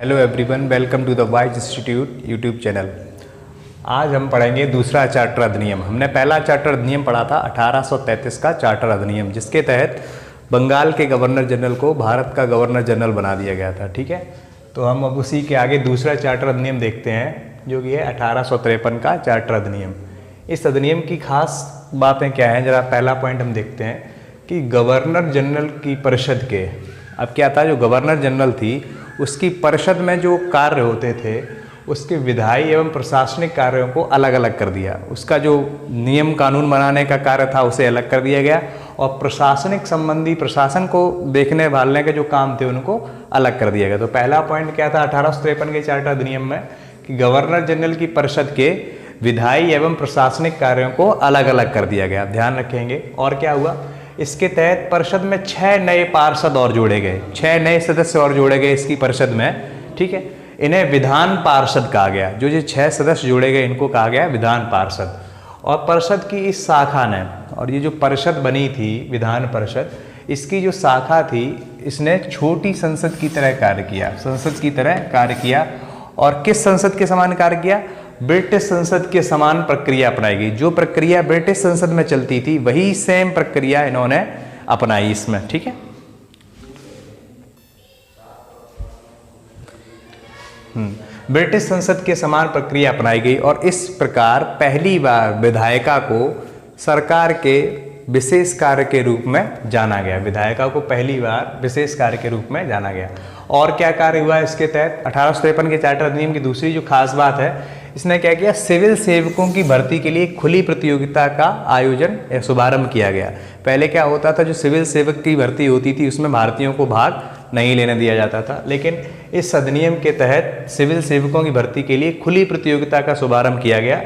Hello everyone, welcome to the Wise Institute YouTube channel. आज हम पढ़ेंगे दूसरा चार्टर अधिनियम। हमने पहला चार्टर अधिनियम पढ़ा था 1833 का चार्टर अधिनियम, जिसके तहत बंगाल के गवर्नर जनरल को भारत का गवर्नर जनरल बना दिया गया था। ठीक है, तो हम अब उसी के आगे दूसरा चार्टर अधिनियम देखते हैं, जो कि है 1853 का चार्टर अधिनियम। इस अधिनियम की खास बातें क्या हैं, जरा पहला पॉइंट हम देखते हैं कि गवर्नर जनरल की परिषद के, अब क्या था, जो गवर्नर जनरल थी उसकी परिषद में जो कार्य होते थे उसके विधायी एवं प्रशासनिक कार्यों को अलग अलग कर दिया। उसका जो नियम कानून बनाने का कार्य था उसे अलग कर दिया गया, और प्रशासनिक संबंधी प्रशासन को देखने भालने के जो काम थे उनको अलग कर दिया गया। तो पहला पॉइंट क्या था 1853 के चार्टर अधिनियम में, कि गवर्नर जनरल की परिषद के विधायी एवं प्रशासनिक कार्यों को अलग अलग कर दिया गया। ध्यान रखेंगे। और क्या हुआ, इसके तहत परिषद में 6 नए पार्षद और जोड़े गए, 6 नए सदस्य और जोड़े गए इसकी परिषद में। ठीक है, इन्हें विधान पार्षद कहा गया। जो 6 सदस्य जोड़े गए इनको कहा गया विधान पार्षद। और परिषद की इस शाखा ने, और ये जो परिषद बनी थी विधान परिषद, इसकी जो शाखा थी इसने छोटी संसद की तरह कार्य किया, संसद की तरह कार्य किया। और किस संसद के समान कार्य किया? ब्रिटिश संसद के समान प्रक्रिया अपनाई गई। जो प्रक्रिया ब्रिटिश संसद में चलती थी वही सेम प्रक्रिया इन्होंने अपनाई इसमें। ठीक है, ब्रिटिश संसद के समान प्रक्रिया अपनाई गई, और इस प्रकार पहली बार विधायिका को सरकार के विशेष कार्य के रूप में जाना गया। विधायिका को पहली बार विशेष कार्य के रूप में जाना गया। और क्या कार्य हुआ इसके तहत? 1853 के चार्टर अधिनियम की दूसरी जो खास बात है, इसने क्या किया, सिविल सेवकों की भर्ती के लिए खुली प्रतियोगिता का आयोजन या शुभारंभ किया गया। पहले क्या होता था, जो सिविल सेवक की भर्ती होती थी उसमें भारतीयों को भाग नहीं लेने दिया जाता था, लेकिन इस अधिनियम के तहत सिविल सेवकों की भर्ती के लिए खुली प्रतियोगिता का शुभारंभ किया गया।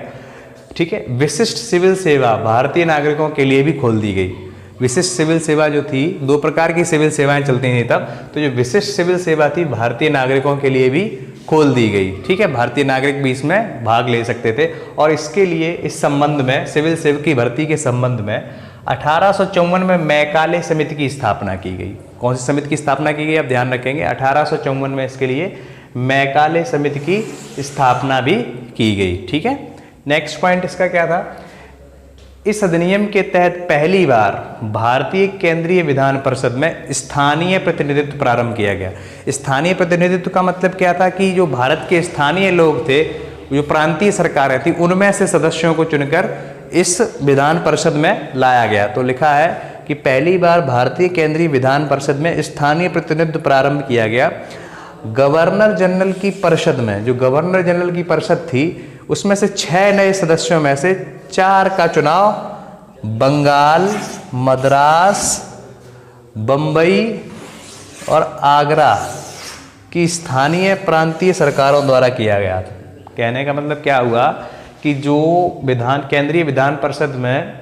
ठीक है, विशिष्ट सिविल सेवा भारतीय नागरिकों के लिए भी खोल दी गई। विशिष्ट सिविल सेवा जो थी, 2 प्रकार की सिविल सेवाएं चलती थी तब, तो जो विशिष्ट सिविल सेवा थी भारतीय नागरिकों के लिए भी खोल दी गई। ठीक है, भारतीय नागरिक भी इसमें भाग ले सकते थे। और इसके लिए, इस संबंध में, सिविल सेवक की भर्ती के संबंध में 1854 में मैकाले समिति की स्थापना की गई। कौन सी समिति की स्थापना की गई, आप ध्यान रखेंगे, 1854 में इसके लिए मैकाले समिति की स्थापना भी की गई। ठीक है, नेक्स्ट पॉइंट इसका क्या था, इस अधिनियम के तहत पहली बार भारतीय केंद्रीय विधान परिषद में स्थानीय प्रतिनिधित्व प्रारंभ किया गया। स्थानीय प्रतिनिधित्व का मतलब क्या था, कि जो भारत के स्थानीय लोग थे, जो प्रांतीय सरकारें थी, उनमें से सदस्यों को चुनकर इस विधान परिषद में लाया गया। तो लिखा है कि पहली बार भारतीय केंद्रीय विधान परिषद में स्थानीय प्रतिनिधित्व प्रारंभ किया गया। गवर्नर जनरल की परिषद में, जो गवर्नर जनरल की परिषद थी, उसमें से 6 नए सदस्यों में से 4 का चुनाव बंगाल, मद्रास, बम्बई और आगरा की स्थानीय प्रांतीय सरकारों द्वारा किया गया था। कहने का मतलब क्या हुआ, कि जो केंद्रीय विधान परिषद में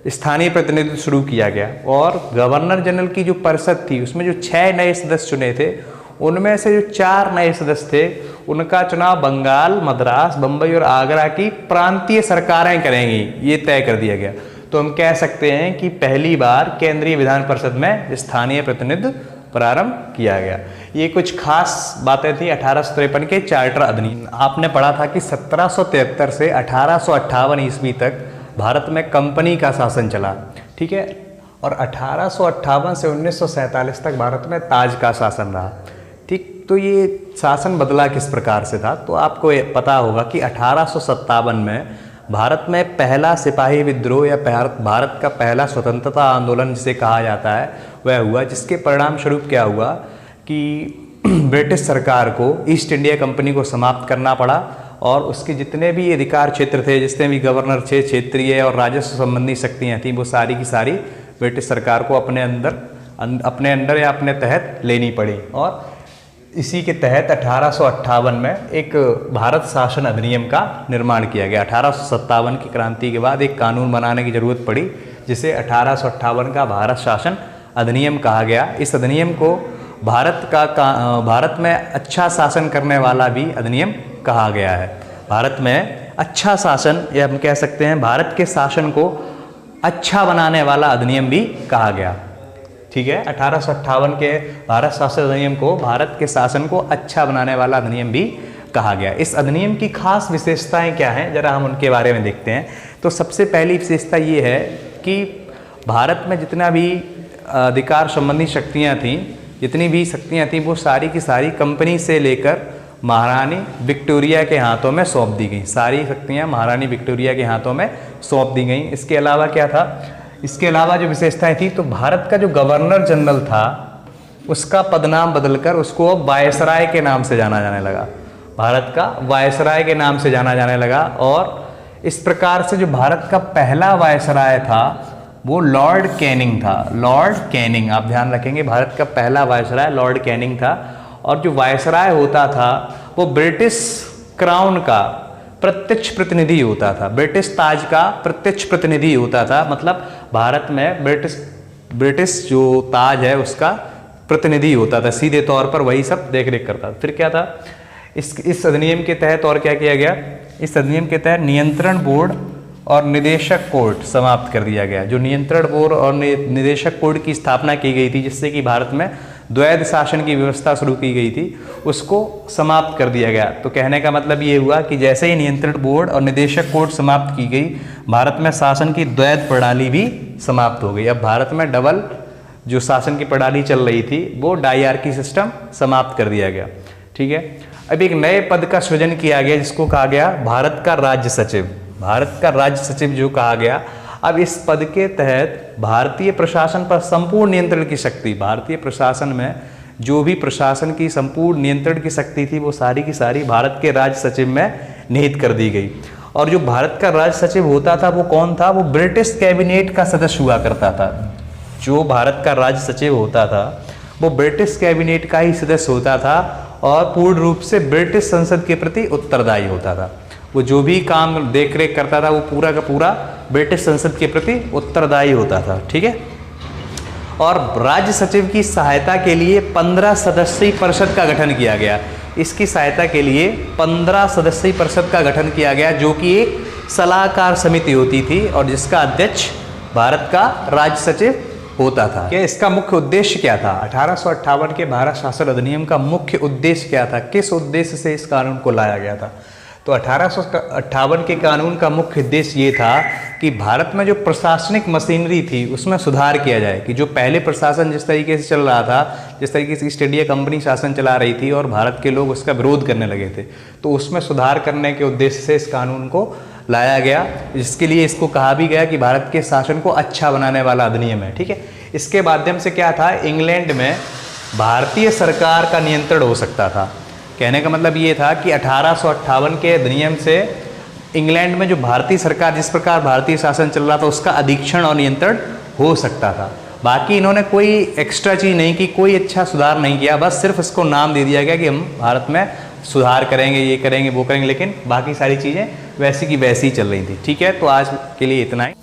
स्थानीय प्रतिनिधित्व शुरू किया गया, और गवर्नर जनरल की जो परिषद थी उसमें जो 6 नए सदस्य चुने थे, उनमें से जो 4 नए सदस्य थे उनका चुनाव बंगाल, मद्रास, बम्बई और आगरा की प्रांतीय सरकारें करेंगी, ये तय कर दिया गया। तो हम कह सकते हैं कि पहली बार केंद्रीय विधान परिषद में स्थानीय प्रतिनिधित्व प्रारंभ किया गया। ये कुछ खास बातें थी 1853 के चार्टर अधिनियम। आपने पढ़ा था कि 1773 से 1858 ईस्वी तक भारत में कंपनी का शासन चला। ठीक है, और 1858 से 1947 तक भारत में ताज का शासन रहा। ठीक, तो ये शासन बदला किस प्रकार से था, तो आपको पता होगा कि 1857 में भारत में पहला सिपाही विद्रोह या भारत का पहला स्वतंत्रता आंदोलन जिसे कहा जाता है वह हुआ, जिसके परिणाम स्वरूप क्या हुआ कि ब्रिटिश सरकार को ईस्ट इंडिया कंपनी को समाप्त करना पड़ा, और उसके जितने भी अधिकार क्षेत्र थे, जितने भी गवर्नर थे, क्षेत्रीय और राजस्व संबंधी शक्तियाँ थीं, वो सारी की सारी ब्रिटिश सरकार को अपने अंडर या अपने तहत लेनी पड़ी। और इसी के तहत 1858 में एक भारत शासन अधिनियम का निर्माण किया गया। 1857 की क्रांति के बाद एक कानून बनाने की जरूरत पड़ी, जिसे 1858 का भारत शासन अधिनियम कहा गया। इस अधिनियम को भारत में अच्छा शासन करने वाला भी अधिनियम कहा गया है। भारत में अच्छा शासन, या हम कह सकते हैं भारत के शासन को अच्छा बनाने वाला अधिनियम भी कहा गया। ठीक है, 1858 के भारत शासन अधिनियम को भारत के शासन को अच्छा बनाने वाला अधिनियम भी कहा गया। इस अधिनियम की खास विशेषताएं क्या हैं, जरा हम उनके बारे में देखते हैं। तो सबसे पहली विशेषता ये है कि भारत में जितना भी अधिकार संबंधी शक्तियां थीं, जितनी भी शक्तियां थीं, वो सारी की सारी कंपनी से लेकर महारानी विक्टोरिया के हाथों में सौंप दी गई। सारी शक्तियां महारानी विक्टोरिया के हाथों में सौंप दी गई। इसके अलावा क्या था, इसके अलावा जो विशेषताएं थी, तो भारत का जो गवर्नर जनरल था उसका पदनाम बदलकर उसको अब वायसराय के नाम से जाना जाने लगा। भारत का वायसराय के नाम से जाना जाने लगा। और इस प्रकार से जो भारत का पहला वायसराय था वो लॉर्ड कैनिंग था। लॉर्ड कैनिंग, आप ध्यान रखेंगे, भारत का पहला वायसराय लॉर्ड कैनिंग था। और जो वायसराय होता था वो ब्रिटिश क्राउन का प्रत्यक्ष प्रतिनिधि होता था, ब्रिटिश ताज का प्रत्यक्ष प्रतिनिधि होता था। मतलब भारत में ब्रिटिश जो ताज है उसका प्रतिनिधि होता था, सीधे तौर पर वही सब देख रेख करता था। फिर क्या था, इस अधिनियम के तहत और क्या किया गया, इस अधिनियम के तहत नियंत्रण बोर्ड और निदेशक कोर्ट समाप्त कर दिया गया। जो नियंत्रण बोर्ड और निदेशक कोर्ट की स्थापना की गई थी, जिससे कि भारत में द्वैध शासन की व्यवस्था शुरू की गई थी, उसको समाप्त कर दिया गया। तो कहने का मतलब ये हुआ कि जैसे ही नियंत्रण बोर्ड और निदेशक कोर्ट समाप्त की गई, भारत में शासन की द्वैध प्रणाली भी समाप्त हो गई। अब भारत में डबल जो शासन की प्रणाली चल रही थी वो डायआर्की सिस्टम समाप्त कर दिया गया। ठीक है, अब एक नए पद का सृजन किया गया जिसको कहा गया भारत का राज्य सचिव। भारत का राज्य सचिव जो कहा गया, अब इस पद के तहत भारतीय प्रशासन पर संपूर्ण नियंत्रण की शक्ति, भारतीय प्रशासन में जो भी प्रशासन की संपूर्ण नियंत्रण की शक्ति थी वो सारी की सारी भारत के राज्य सचिव में निहित कर दी गई। और जो भारत का राज्य सचिव होता था वो कौन था, वो ब्रिटिश कैबिनेट का सदस्य हुआ करता था। जो भारत का राज्य सचिव होता था वो ब्रिटिश कैबिनेट का ही सदस्य होता था और पूर्ण रूप से ब्रिटिश संसद के प्रति उत्तरदायी होता था। वो जो भी काम देख रेख करता था वो पूरा का पूरा ब्रिटिश संसद के प्रति उत्तरदायी होता था। ठीक है, और राज्य सचिव की सहायता के लिए 15 सदस्यीय परिषद का गठन किया गया। इसकी सहायता के लिए 15 सदस्यीय परिषद का गठन किया गया, जो कि एक सलाहकार समिति होती थी और जिसका अध्यक्ष भारत का राज्य सचिव होता था। कि इसका मुख्य उद्देश्य क्या था, 1858 के भारत शासन अधिनियम का मुख्य उद्देश्य क्या था, किस उद्देश्य से इस कानून को लाया गया था। तो 1858 के कानून का मुख्य उद्देश्य ये था कि भारत में जो प्रशासनिक मशीनरी थी उसमें सुधार किया जाए। कि जो पहले प्रशासन जिस तरीके से चल रहा था, जिस तरीके से ईस्ट इंडिया कंपनी शासन चला रही थी और भारत के लोग उसका विरोध करने लगे थे, तो उसमें सुधार करने के उद्देश्य से इस कानून को लाया गया, जिसके लिए इसको कहा भी गया कि भारत के शासन को अच्छा बनाने वाला अधिनियम है। ठीक है, इसके माध्यम से क्या था, इंग्लैंड में भारतीय सरकार का नियंत्रण हो सकता था। कहने का मतलब ये था कि 1858 के अधिनियम से इंग्लैंड में जो भारतीय सरकार, जिस प्रकार भारतीय शासन चल रहा था, उसका अधीक्षण और नियंत्रण हो सकता था। बाकी इन्होंने कोई एक्स्ट्रा चीज़ नहीं की, कोई अच्छा सुधार नहीं किया, बस सिर्फ इसको नाम दे दिया गया कि हम भारत में सुधार करेंगे, ये करेंगे, वो करेंगे, लेकिन बाकी सारी चीज़ें वैसी की वैसी ही चल रही थी। ठीक है, तो आज के लिए इतना ही।